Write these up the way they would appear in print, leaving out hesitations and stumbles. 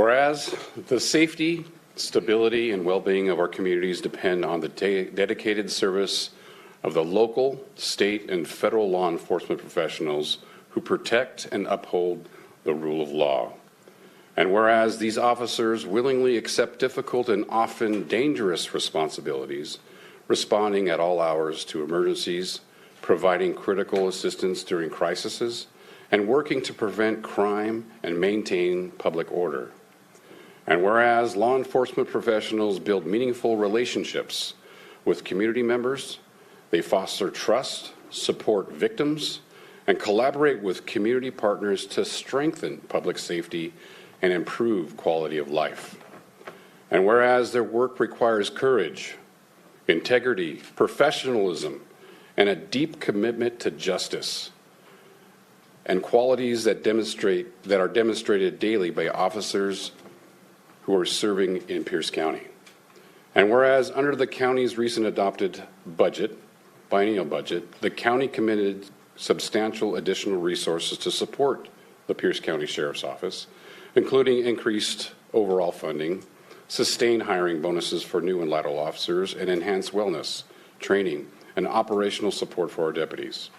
Whereas the safety, stability, and well-being of our communities depend on the dedicated service of the local, state, and federal law enforcement professionals who protect and uphold the rule of law. And whereas these officers willingly accept difficult and often dangerous responsibilities, responding at all hours to emergencies, providing critical assistance during crises, and working to prevent crime and maintain public order. And whereas law enforcement professionals build meaningful relationships with community members, they foster trust, support victims, and collaborate with community partners to strengthen public safety and improve quality of life. And whereas their work requires courage, integrity, professionalism, and a deep commitment to justice, and qualities that are demonstrated daily by officers who are serving in Pierce County. And whereas under the county's recent adopted budget, biennial budget, the county committed substantial additional resources to support the Pierce County Sheriff's Office, including increased overall funding, sustained hiring bonuses for new and lateral officers, and enhanced wellness, training, and operational support for our deputies.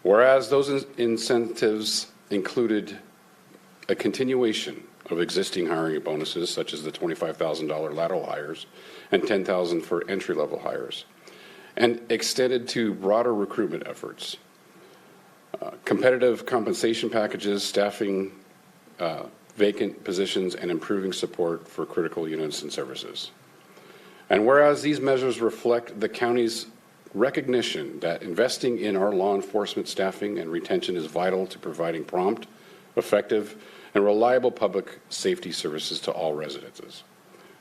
Whereas those incentives included a continuation of existing hiring bonuses, such as the $25,000 lateral hires and $10,000 for entry-level hires, and extended to broader recruitment efforts, competitive compensation packages, staffing vacant positions, and improving support for critical units and services. And whereas these measures reflect the county's recognition that investing in our law enforcement staffing and retention is vital to providing prompt, effective, and reliable public safety services to all residents.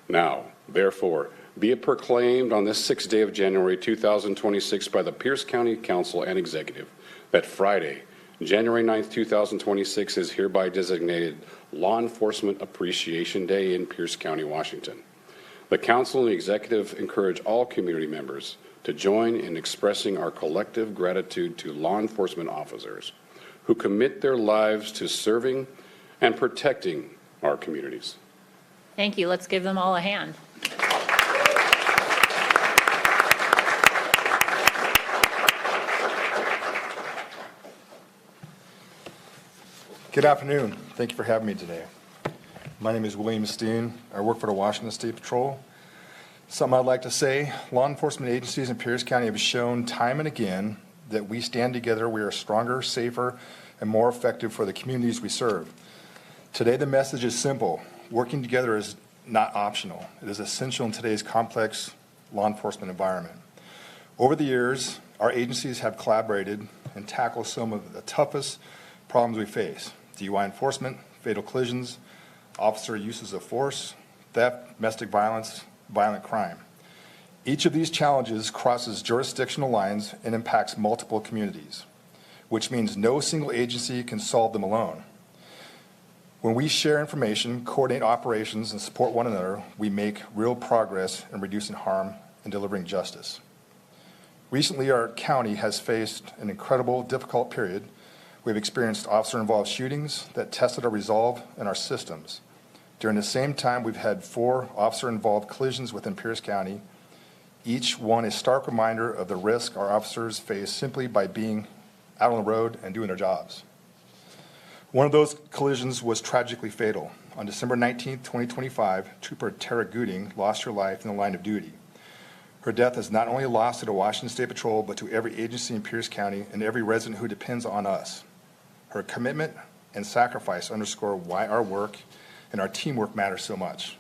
Now, therefore, be it proclaimed on this 6th day of January 2026 by the Pierce County Council and Executive that Friday, January 9th, 2026 is hereby designated Law Enforcement Appreciation Day in Pierce County, Washington. The Council and the Executive encourage all community members to join in expressing our collective gratitude to law enforcement officers who commit their lives to serving and protecting our communities. Thank you. Let's give them all a hand. Good afternoon. Thank you for having me today. My name is William Steen. I work for the Washington State Patrol. Something I'd like to say, law enforcement agencies in Pierce County have shown time and again that we stand together, we are stronger, safer, and more effective for the communities we serve. Today the message is simple. Working together is not optional. It is essential in today's complex law enforcement environment. Over the years, our agencies have collaborated and tackled some of the toughest problems we face. DUI enforcement, fatal collisions, officer uses of force, theft, domestic violence, violent crime. Each of these challenges crosses jurisdictional lines and impacts multiple communities, which means no single agency can solve them alone. When we share information, coordinate operations, and support one another, we make real progress in reducing harm and delivering justice. Recently, our county has faced an incredible, difficult period. We've experienced officer-involved shootings that tested our resolve and our systems. During the same time, we've had 4 officer-involved collisions within Pierce County, each one a stark reminder of the risk our officers face simply by being out on the road and doing their jobs. One of those collisions was tragically fatal. On December 19, 2025, Trooper Tara Gooding lost her life in the line of duty. Her death has not only lost to the Washington State Patrol, but to every agency in Pierce County and every resident who depends on us. Her commitment and sacrifice underscore why our work and our teamwork matters so much.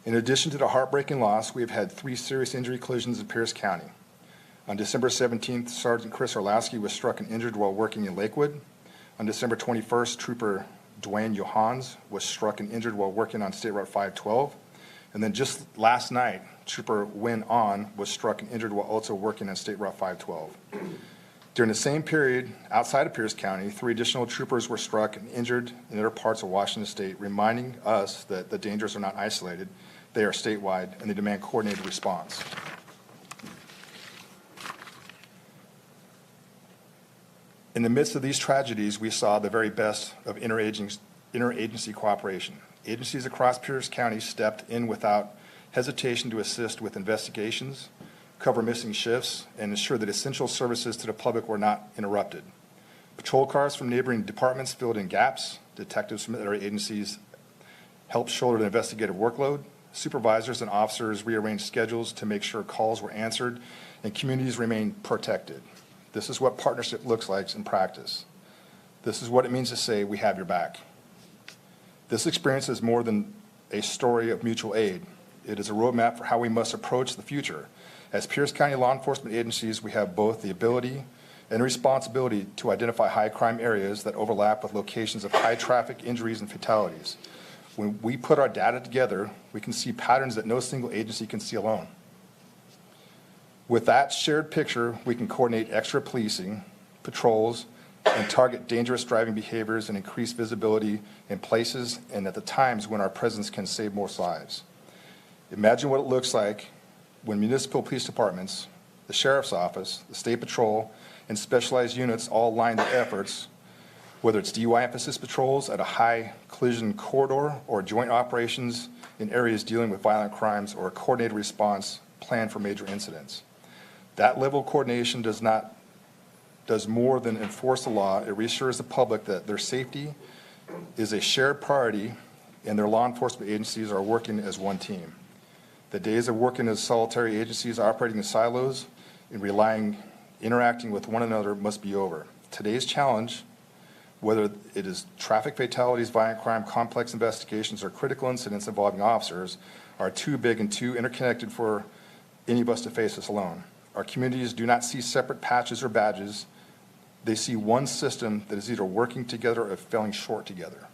In addition to the heartbreaking loss, we have had 3 serious injury collisions in Pierce County. On December 17th, Sergeant Chris Orlowski was struck and injured while working in Lakewood. On December 21st, Trooper Dwayne Johans was struck and injured while working on State Route 512. And then just last night, Trooper Win On was struck and injured while also working on State Route 512. During the same period, outside of Pierce County, 3 additional troopers were struck and injured in other parts of Washington State, reminding us that the dangers are not isolated, they are statewide, and they demand coordinated response. In the midst of these tragedies, we saw the very best of interagency interagency cooperation. Agencies across Pierce County stepped in without hesitation to assist with investigations, cover missing shifts, and ensure that essential services to the public were not interrupted. Patrol cars from neighboring departments filled in gaps. Detectives from other agencies helped shoulder the investigative workload. Supervisors and officers rearranged schedules to make sure calls were answered and communities remained protected. This is what partnership looks like in practice. This is what it means to say, we have your back. This experience is more than a story of mutual aid. It is a roadmap for how we must approach the future. As Pierce County law enforcement agencies, we have both the ability and responsibility to identify high crime areas that overlap with locations of high traffic injuries and fatalities. When we put our data together, we can see patterns that no single agency can see alone. With that shared picture, we can coordinate extra policing, patrols, and target dangerous driving behaviors and increase visibility in places and at the times when our presence can save more lives. Imagine what it looks like when municipal police departments, the sheriff's office, the state patrol, and specialized units all align their efforts, whether it's DUI emphasis patrols at a high collision corridor or joint operations in areas dealing with violent crimes or a coordinated response plan for major incidents. That level of coordination does more than enforce the law. It reassures the public that their safety is a shared priority and their law enforcement agencies are working as one team. The days of working as solitary agencies operating in silos and interacting with one another must be over. Today's challenge, whether it is traffic fatalities, violent crime, complex investigations, or critical incidents involving officers, are too big and too interconnected for any of us to face this alone. Our communities do not see separate patches or badges. They see one system that is either working together or failing short together.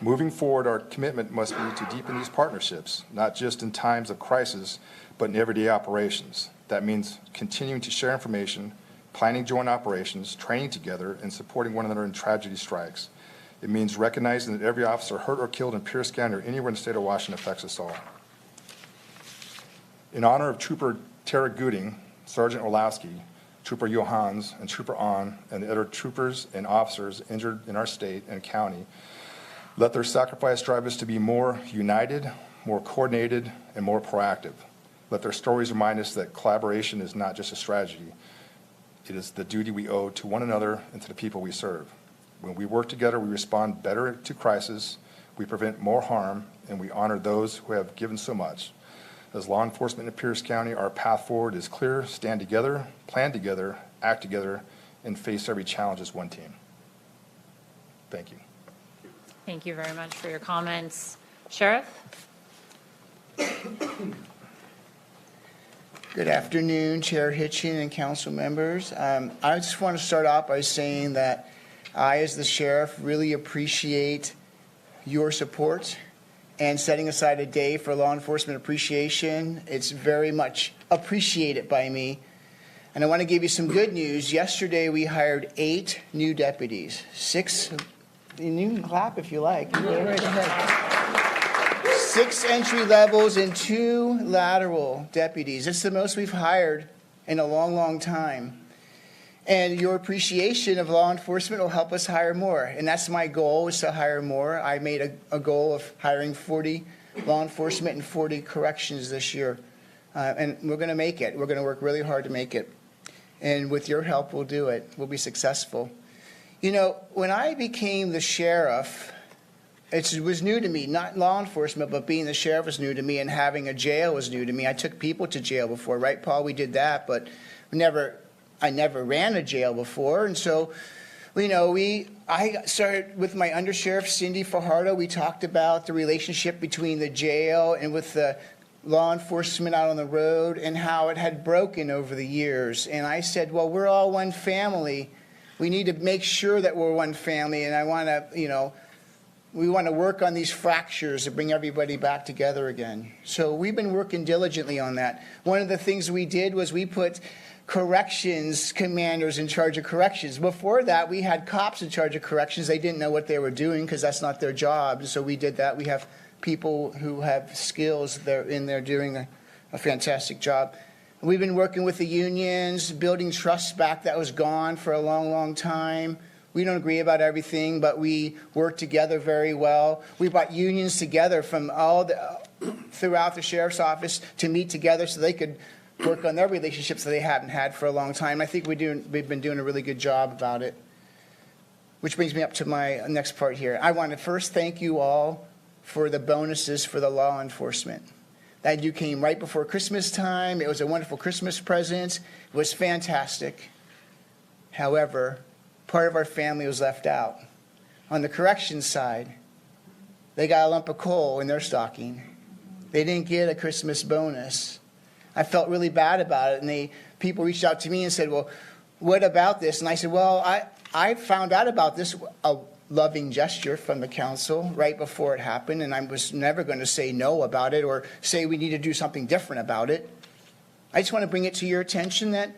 Moving forward, our commitment must be to deepen these partnerships, not just in times of crisis, but in everyday operations. That means continuing to share information, planning joint operations, training together, and supporting one another in tragedy strikes. It means recognizing that every officer hurt or killed in Pierce County or anywhere in the state of Washington affects us all. In honor of Trooper Tara Gooding, Sergeant Orlowski, Trooper Johans, and Trooper On, and the other troopers and officers injured in our state and county, let their sacrifice drive us to be more united, more coordinated, and more proactive. Let their stories remind us that collaboration is not just a strategy. It is the duty we owe to one another and to the people we serve. When we work together, we respond better to crisis, we prevent more harm, and we honor those who have given so much. As law enforcement in Pierce County, our path forward is clear: stand together, plan together, act together, and face every challenge as one team. Thank you. Thank you very much for your comments. Sheriff? Good afternoon, Chair Hitchin and council members. I just want to start off by saying that I, as the sheriff, really appreciate your support and setting aside a day for law enforcement appreciation. It's very much appreciated by me. And I want to give you some good news. Yesterday, we hired 8 new deputies, 6, and you can clap if you like. Go right ahead. 6 entry levels and 2 lateral deputies. It's the most we've hired in a long, long time. And your appreciation of law enforcement will help us hire more. And that's my goal, is to hire more. I made a goal of hiring 40 law enforcement and 40 corrections this year. And we're going to make it. We're going to work really hard to make it. And with your help, we'll do it. We'll be successful. You know, when I became the sheriff, it was new to me. Not law enforcement, but being the sheriff was new to me, and having a jail was new to me. I took people to jail before, right, Paul? We did that, but I never ran a jail before. And so, you know, I started with my undersheriff, Cindy Fajardo. We talked about the relationship between the jail and with the law enforcement out on the road and how it had broken over the years. And I said, well, we're all one family. We need to make sure that we're one family. And I want to, you know, we want to work on these fractures to bring everybody back together again. So we've been working diligently on that. One of the things we did was we put corrections commanders in charge of corrections. Before that, we had cops in charge of corrections. They didn't know what they were doing because that's not their job. So we did that. We have people who have skills. They're in there doing a fantastic job. We've been working with the unions, building trust back that was gone for a long, long time. We don't agree about everything, but we work together very well. We brought unions together from throughout the sheriff's office to meet together so they could work on their relationships that they haven't had for a long time. I think we've been doing a really good job about it. Which brings me up to my next part here. I want to first thank you all for the bonuses for the law enforcement. That you came right before Christmas time. It was a wonderful Christmas present. It was fantastic. However, part of our family was left out. On the corrections side, they got a lump of coal in their stocking. They didn't get a Christmas bonus. I felt really bad about it, and people reached out to me and said, well, what about this? And I said, well, I found out about this, a loving gesture from the council right before it happened, and I was never going to say no about it or say we need to do something different about it. I just want to bring it to your attention that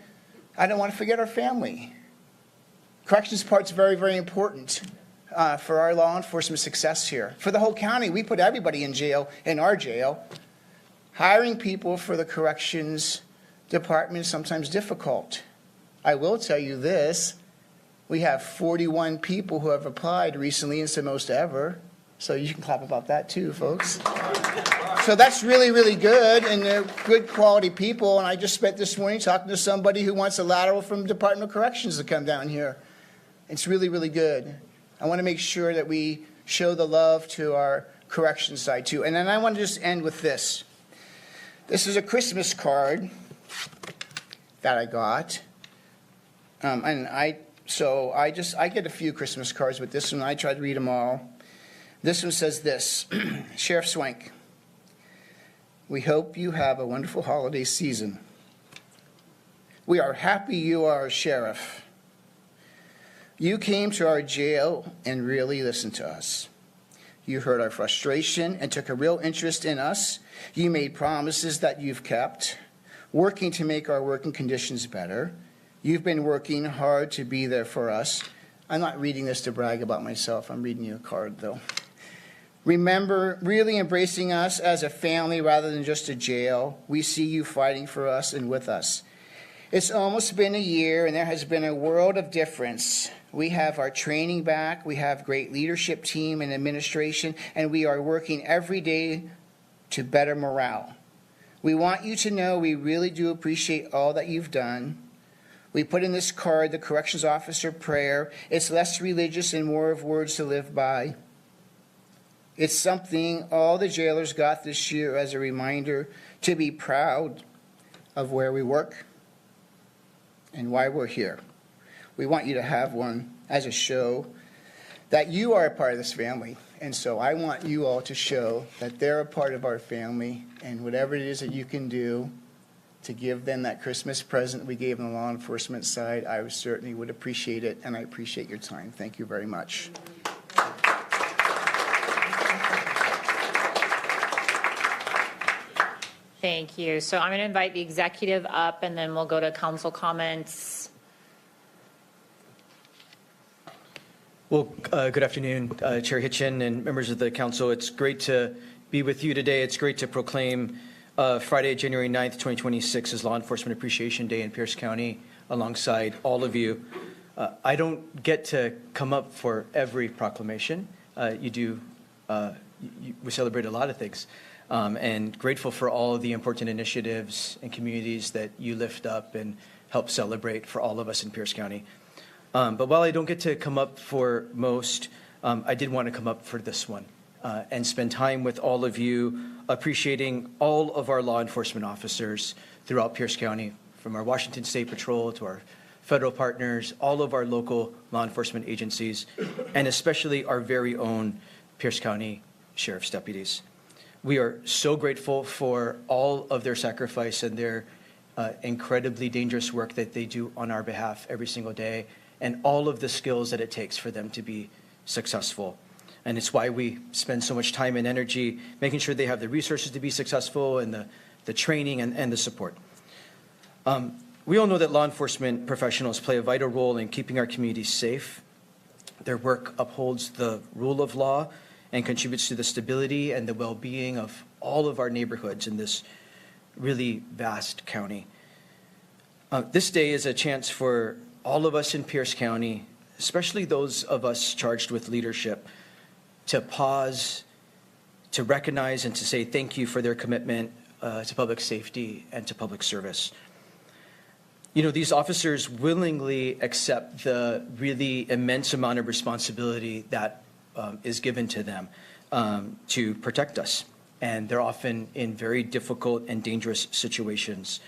I don't want to forget our family. Corrections part's very, very important for our law enforcement success here. For the whole county, we put everybody in jail, in our jail. Hiring people for the corrections department is sometimes difficult. I will tell you this. We have 41 people who have applied recently. It's the most ever. So you can clap about that too, folks. So that's really, really good, and they're good quality people. And I just spent this morning talking to somebody who wants a lateral from Department of Corrections to come down here. It's really, really good. I want to make sure that we show the love to our corrections side too. And then I want to just end with this. This is a Christmas card that I got. I get a few Christmas cards, but this one, I tried to read them all. This one says this, Sheriff Swank, we hope you have a wonderful holiday season. We are happy you are a sheriff. You came to our jail and really listened to us. You heard our frustration and took a real interest in us. You made promises that you've kept, working to make our working conditions better. You've been working hard to be there for us. I'm not reading this to brag about myself. I'm reading you a card, though. Remember really embracing us as a family rather than just a jail. We see you fighting for us and with us. It's almost been a year, and there has been a world of difference. We have our training back. We have great leadership team and administration, and we are working every day to better morale. We want you to know we really do appreciate all that you've done. We put in this card the corrections officer prayer. It's less religious and more of words to live by. It's something all the jailers got this year as a reminder to be proud of where we work and why we're here. We want you to have one as a show that you are a part of this family. And so I want you all to show that they're a part of our family, and whatever it is that you can do to give them that Christmas present we gave on the law enforcement side, I certainly would appreciate it, and I appreciate your time. Thank you very much. Thank you. So I'm going to invite the executive up, and then we'll go to council comments. Well, good afternoon, Chair Hitchin and members of the council. It's great to be with you today. It's great to proclaim Friday, January 9th, 2026 as Law Enforcement Appreciation Day in Pierce County alongside all of you. I don't get to come up for every proclamation. You do. We celebrate a lot of things. And grateful for all of the important initiatives and communities that you lift up and help celebrate for all of us in Pierce County. But while I don't get to come up for most, I did want to come up for this one and spend time with all of you, appreciating all of our law enforcement officers throughout Pierce County, from our Washington State Patrol to our federal partners, all of our local law enforcement agencies, and especially our very own Pierce County Sheriff's deputies. We are so grateful for all of their sacrifice and their incredibly dangerous work that they do on our behalf every single day, and all of the skills that it takes for them to be successful. And it's why we spend so much time and energy making sure they have the resources to be successful and the training and the support. We all know that law enforcement professionals play a vital role in keeping our communities safe. Their work upholds the rule of law and contributes to the stability and the well-being of all of our neighborhoods in this really vast county. This day is a chance for all of us in Pierce County, especially those of us charged with leadership, to pause, to recognize and to say thank you for their commitment to public safety and to public service. You know, these officers willingly accept the really immense amount of responsibility that is given to them to protect us. And they're often in very difficult and dangerous situations.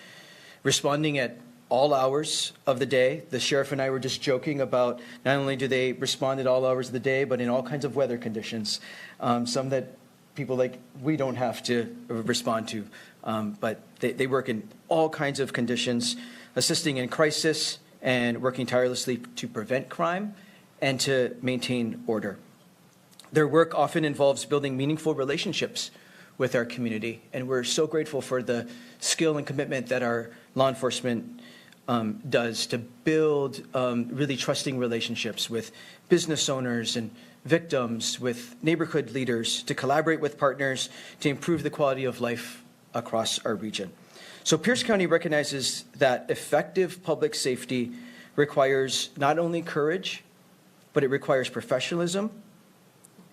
Responding at all hours of the day. The sheriff and I were just joking about not only do they respond at all hours of the day, but in all kinds of weather conditions. Some that people like we don't have to respond to, but they work in all kinds of conditions, assisting in crisis and working tirelessly to prevent crime and to maintain order. Their work often involves building meaningful relationships with our community, and we're so grateful for the skill and commitment that our law enforcement does to build really trusting relationships with business owners and victims, with neighborhood leaders, to collaborate with partners to improve the quality of life across our region. So Pierce County recognizes that effective public safety requires not only courage, but it requires professionalism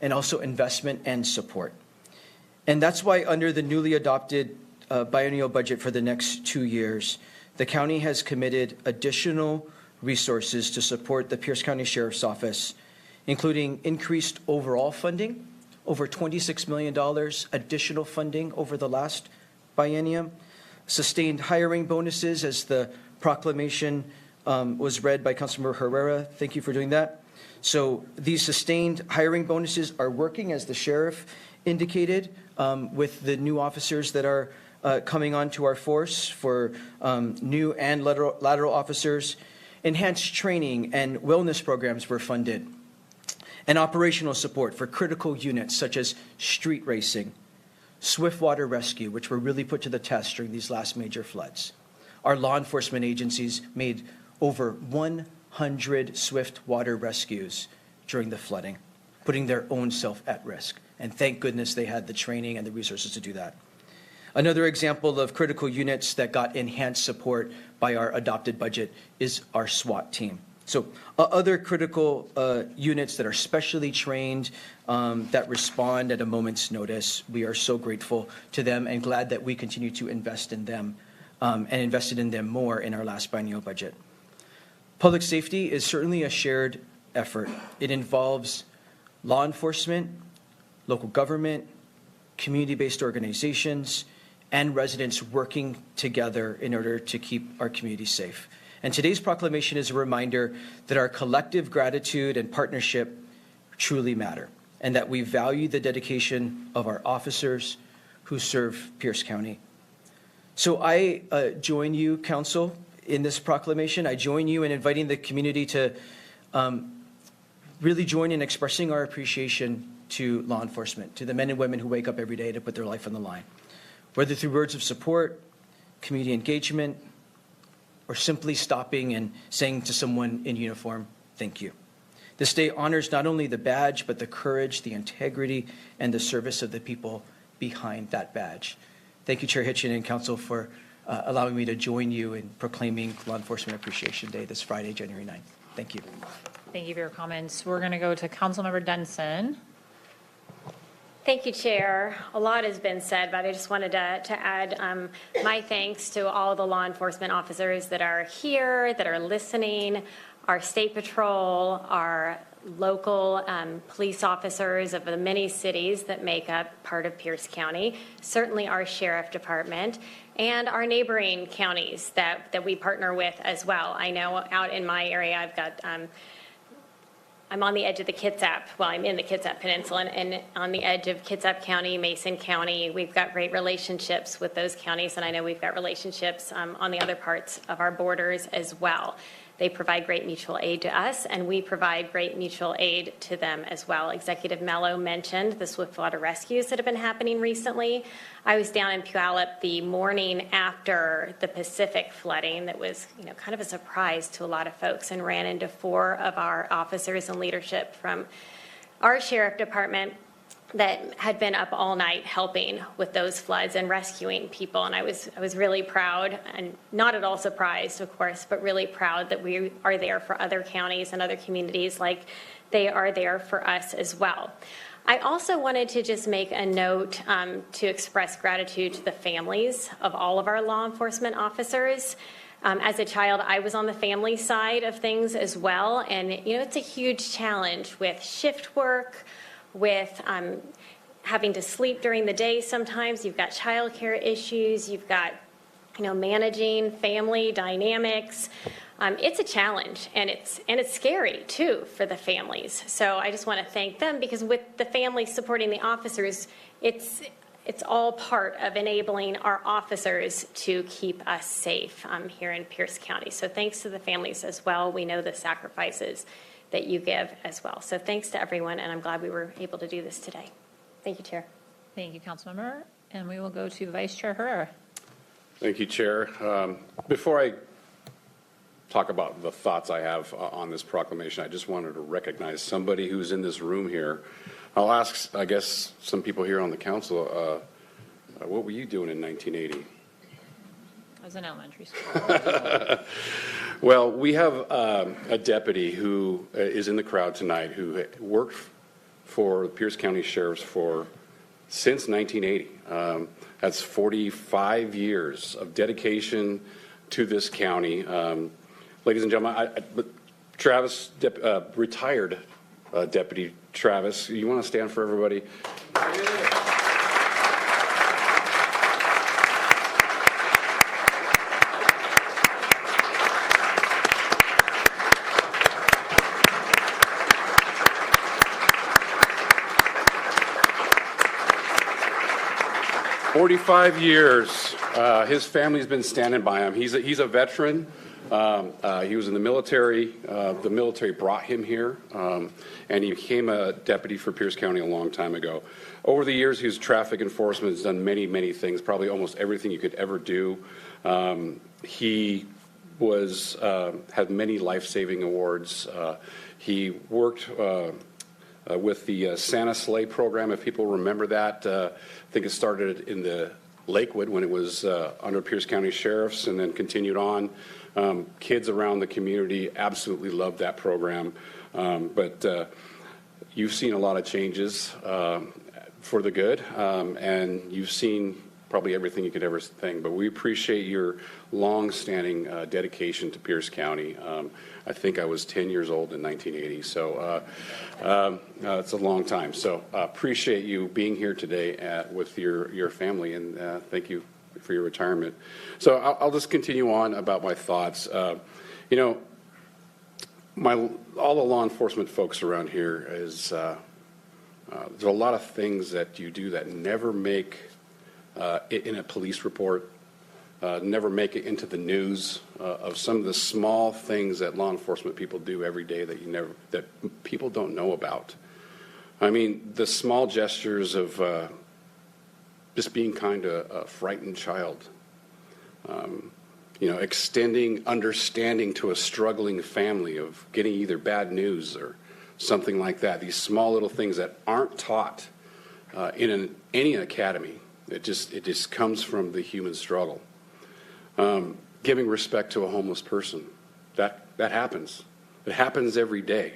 and also investment and support. And that's why under the newly adopted biennial budget for the next 2 years, the county has committed additional resources to support the Pierce County Sheriff's Office, including increased overall funding, over $26 million additional funding over the last biennium, sustained hiring bonuses as the proclamation was read by Councilmember Herrera. Thank you for doing that. So these sustained hiring bonuses are working, as the sheriff indicated, with the new officers that are coming onto our force, for new and lateral officers. Enhanced training and wellness programs were funded, and operational support for critical units such as street racing, swift water rescue, which were really put to the test during these last major floods. Our law enforcement agencies made over 100 swift water rescues during the flooding, putting their own self at risk. And thank goodness they had the training and the resources to do that. Another example of critical units that got enhanced support by our adopted budget is our SWAT team. So other critical units that are specially trained, that respond at a moment's notice, we are so grateful to them and glad that we continue to invest in them and invested in them more in our last biennial budget. Public safety is certainly a shared effort. It involves law enforcement, local government, community-based organizations, and residents working together in order to keep our community safe. And today's proclamation is a reminder that our collective gratitude and partnership truly matter, and that we value the dedication of our officers who serve Pierce County. So I join you, Council, in this proclamation. I join you in inviting the community to really join in expressing our appreciation to law enforcement, to the men and women who wake up every day to put their life on the line, whether through words of support, community engagement, or simply stopping and saying to someone in uniform, thank you. This day honors not only the badge, but the courage, the integrity, and the service of the people behind that badge. Thank you, Chair Hitchin and Council, for allowing me to join you in proclaiming Law Enforcement Appreciation Day this Friday, January 9th. Thank you. Thank you for your comments. We're going to go to Councilmember Denson. Thank you, Chair. A lot has been said, but I just wanted to add my thanks to all the law enforcement officers that are here, that are listening, our State Patrol, our local police officers of the many cities that make up part of Pierce County, certainly our Sheriff Department, and our neighboring counties that we partner with as well. I know out in my area, I've got I'm on the edge of the Kitsap. Well, I'm in the Kitsap Peninsula, and on the edge of Kitsap County, Mason County. We've got great relationships with those counties, and I know we've got relationships on the other parts of our borders as well. They provide great mutual aid to us, and we provide great mutual aid to them as well. Executive Mello mentioned the swiftwater rescues that have been happening recently. I was down in Puyallup the morning after the Pacific flooding that was, kind of a surprise to a lot of folks, and ran into 4 of our officers and leadership from our Sheriff Department that had been up all night helping with those floods and rescuing people. And I was really proud, and not at all surprised, of course, but really proud that we are there for other counties and other communities like they are there for us as well. I also wanted to just make a note to express gratitude to the families of all of our law enforcement officers. As a child, I was on the family side of things as well, and it's a huge challenge with shift work, with having to sleep during the day sometimes. You've got childcare issues, you've got managing family dynamics. It's a challenge, and it's scary too for the families. So I just want to thank them, because with the families supporting the officers, it's all part of enabling our officers to keep us safe here in Pierce County. So thanks to the families as well. We know the sacrifices that you give as well. So thanks to everyone, and I'm glad we were able to do this today. Thank you, Chair. Thank you, Councilmember. And we will go to Vice Chair Herrera. Thank you, Chair. Before I talk about the thoughts I have on this proclamation, I just wanted to recognize somebody who's in this room here. I'll ask, I guess, some people here on the council, what were you doing in 1980? I was in elementary school. Well, we have a deputy who is in the crowd tonight who worked for the Pierce County Sheriff's since 1980. That's 45 years of dedication to this county. Ladies and gentlemen, Travis, retired Deputy Travis, you want to stand for everybody? "45 years. His family's been standing by him. He's a veteran. He was in the military. The military brought him here, and he became a deputy for Pierce County a long time ago. Over the years, he was traffic enforcement, has done many, many things, probably almost everything you could ever do. He had many life-saving awards. He worked with the Santa Sleigh program, if people remember that. I think it started in the Lakewood when it was under Pierce County Sheriff's, and then continued on. Kids around the community absolutely loved that program. But you've seen a lot of changes for the good, and you've seen probably everything you could ever think. But we appreciate your long-standing dedication to Pierce County. I think I was 10 years old in 1980, so it's a long time. So appreciate you being here today with your family, and thank you for your retirement. So I'll just continue on about my thoughts. All the law enforcement folks around here there's a lot of things that you do that never make it in a police report, never make it into the news, of some of the small things that law enforcement people do every day that people don't know about. I mean, the small gestures of just being kind to a frightened child, extending understanding to a struggling family of getting either bad news or something like that. These small little things that aren't taught in any academy. It just comes from the human struggle. Giving respect to a homeless person, that happens. It happens every day.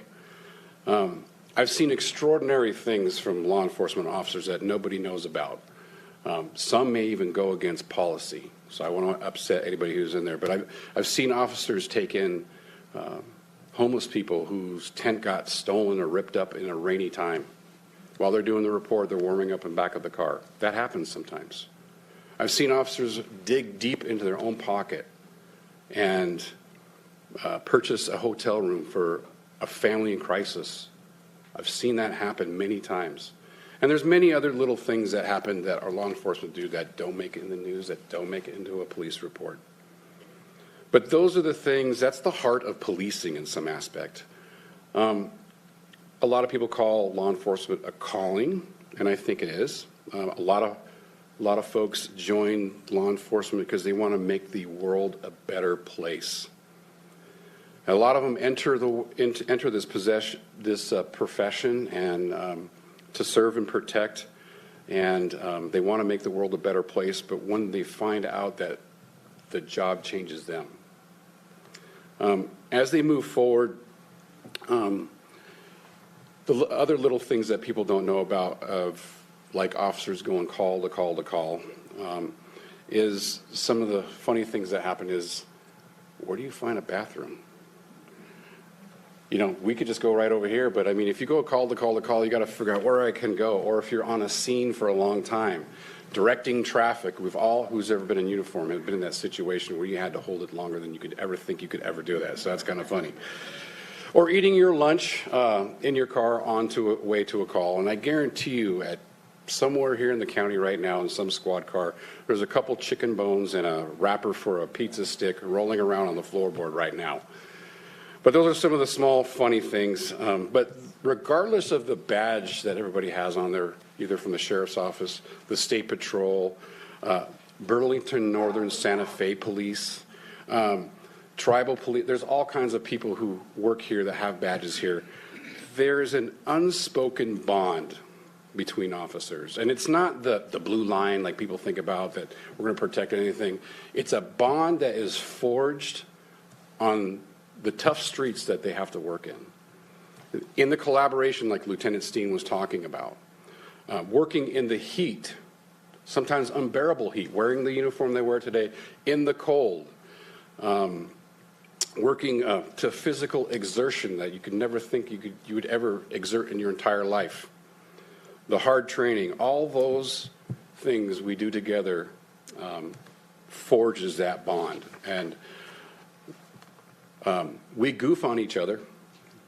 I've seen extraordinary things from law enforcement officers that nobody knows about. Some may even go against policy, so I want to upset anybody who's in there. But I've seen officers take in homeless people whose tent got stolen or ripped up in a rainy time. While they're doing the report, they're warming up in the back of the car. That happens sometimes. I've seen officers dig deep into their own pocket and purchase a hotel room for a family in crisis. I've seen that happen many times. And there's many other little things that happen that our law enforcement do that don't make it in the news, that don't make it into a police report. But those are the things, that's the heart of policing in some aspect. A lot of people call law enforcement a calling, and I think it is. A lot of folks join law enforcement because they want to make the world a better place. A lot of them enter this profession and to serve and protect, and they want to make the world a better place, but when they find out that the job changes them. As they move forward, the other little things that people don't know about, like officers going call to call to call, is some of the funny things that happen is, where do you find a bathroom? You know, we could just go right over here, but I mean, if you go call to call to call, you got to figure out where I can go. Or if you're on a scene for a long time, directing traffic, who's ever been in uniform has been in that situation where you had to hold it longer than you could ever think you could ever do that. So that's kind of funny. Or eating your lunch in your car on a way to a call. And I guarantee you, at somewhere here in the county right now in some squad car, there's a couple chicken bones and a wrapper for a pizza stick rolling around on the floorboard right now. But those are some of the small, funny things. But regardless of the badge that everybody has on there, either from the sheriff's office, the state patrol, Burlington Northern Santa Fe Police, tribal police, there's all kinds of people who work here that have badges here. There's an unspoken bond between officers. And it's not the blue line like people think about, that we're going to protect anything. It's a bond that is forged on the tough streets that they have to work in the collaboration like Lieutenant Steen was talking about, working in the heat, sometimes unbearable heat, wearing the uniform they wear today, in the cold, working to physical exertion that you could never think you would ever exert in your entire life, the hard training, all those things we do together forges that bond. And we goof on each other.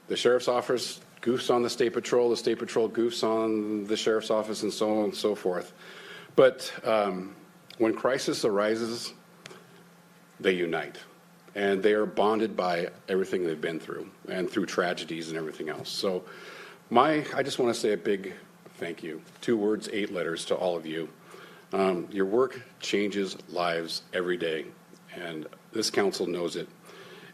The sheriff's office goofs on the state patrol goofs on the sheriff's office, and so on and so forth. But when crisis arises, they unite. And they are bonded by everything they've been through, and through tragedies and everything else. So I just want to say a big thank you. 2 words, 8 letters to all of you. Your work changes lives every day, and this council knows it.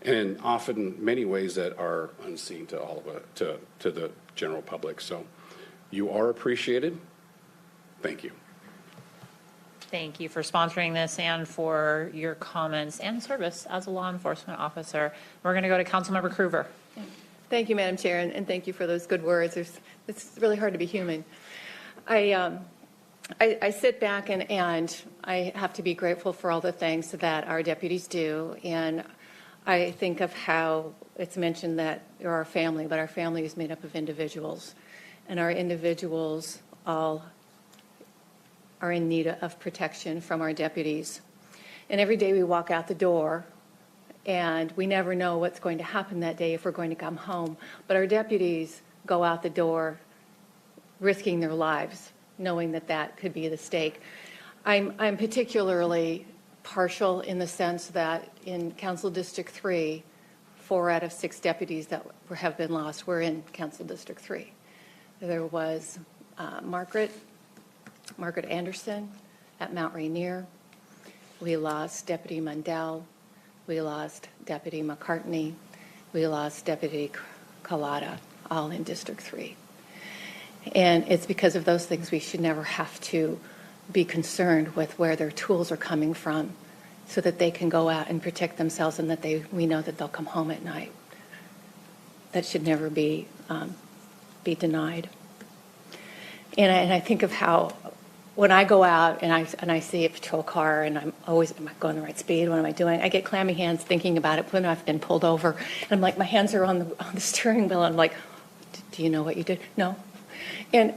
And in often many ways that are unseen to all of us, to the general public. So you are appreciated. Thank you. Thank you for sponsoring this and for your comments and service as a law enforcement officer. We're going to go to Councilmember Krueger. Thank you, Madam Chair, and thank you for those good words. It's really hard to be human. I sit back and I have to be grateful for all the things that our deputies do. And I think of how it's mentioned that you're our family, but our family is made up of individuals. And our individuals all are in need of protection from our deputies. And every day we walk out the door, and we never know what's going to happen that day if we're going to come home. But our deputies go out the door risking their lives, knowing that that could be the stake. I'm particularly partial in the sense that in Council District 3, 4 out of 6 deputies that have been lost were in Council District 3. There was Margaret Anderson at Mount Rainier. We lost Deputy Mundell. We lost Deputy McCartney. We lost Deputy Collada, all in District 3. And it's because of those things we should never have to be concerned with where their tools are coming from, so that they can go out and protect themselves, and that we know that they'll come home at night. That should never be denied. And I think of how when I go out and I see a patrol car and am I going the right speed? What am I doing? I get clammy hands thinking about it when I've been pulled over, and I'm like, my hands are on the steering wheel. And I'm like, do you know what you did? No. And,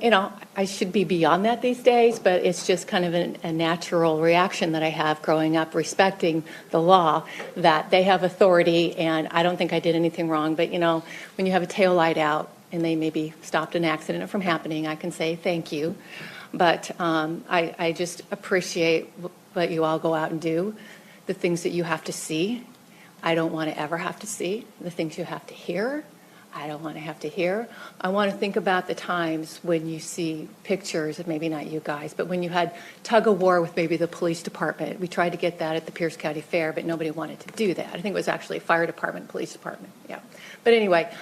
I should be beyond that these days, but it's just kind of a natural reaction that I have growing up, respecting the law, that they have authority, and I don't think I did anything wrong. But, when you have a tail light out and they maybe stopped an accident from happening, I can say thank you. But I just appreciate what you all go out and do, the things that you have to see. I don't want to ever have to see the things you have to hear. I don't want to have to hear. I want to think about the times when you see pictures, and maybe not you guys, but when you had tug of war with maybe the police department. We tried to get that at the Pierce County Fair, but nobody wanted to do that. I think it was actually a fire department, police department. Yeah. But anyway,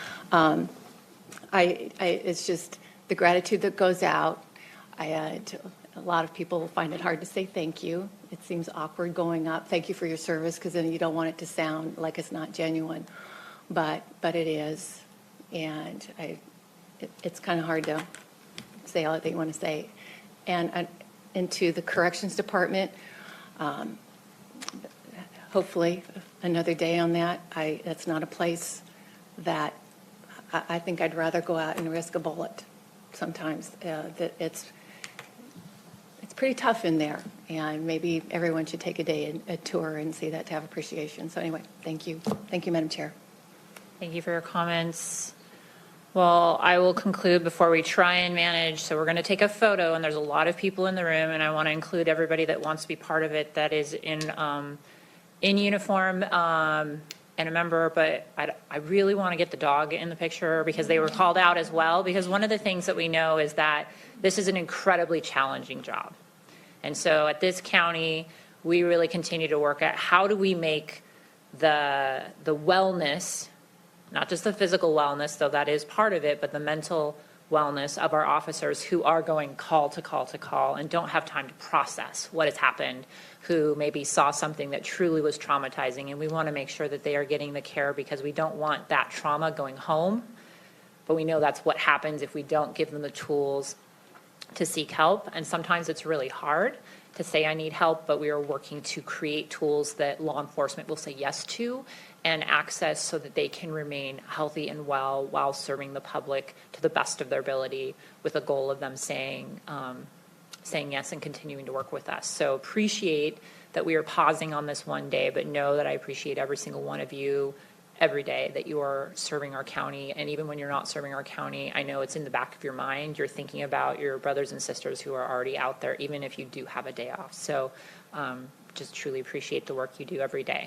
it's just the gratitude that goes out. A lot of people find it hard to say thank you. It seems awkward going up, thank you for your service, because then you don't want it to sound like it's not genuine. But it is, and it's kind of hard to say all that you want to say. And into the corrections department, hopefully another day on that. That's not a place that I think I'd rather go out and risk a bullet sometimes. That it's pretty tough in there, and maybe everyone should take a tour and see that to have appreciation. So anyway, thank you. Thank you, Madam Chair. Thank you for your comments. Well, I will conclude before we try and manage. So we're going to take a photo, and there's a lot of people in the room, and I want to include everybody that wants to be part of it that is in uniform and a member, but I really want to get the dog in the picture because they were called out as well, because one of the things that we know is that this is an incredibly challenging job. And so at this county, we really continue to work at how do we make the wellness, not just the physical wellness, though that is part of it, but the mental wellness of our officers who are going call to call to call and don't have time to process what has happened, who maybe saw something that truly was traumatizing. And we want to make sure that they are getting the care because we don't want that trauma going home. But we know that's what happens if we don't give them the tools to seek help. And sometimes it's really hard to say I need help, but we are working to create tools that law enforcement will say yes to and access so that they can remain healthy and well while serving the public to the best of their ability, with a goal of them saying yes and continuing to work with us. So appreciate that we are pausing on this one day, but know that I appreciate every single one of you every day that you are serving our county. And even when you're not serving our county, I know it's in the back of your mind. You're thinking about your brothers and sisters who are already out there, even if you do have a day off. So just truly appreciate the work you do every day.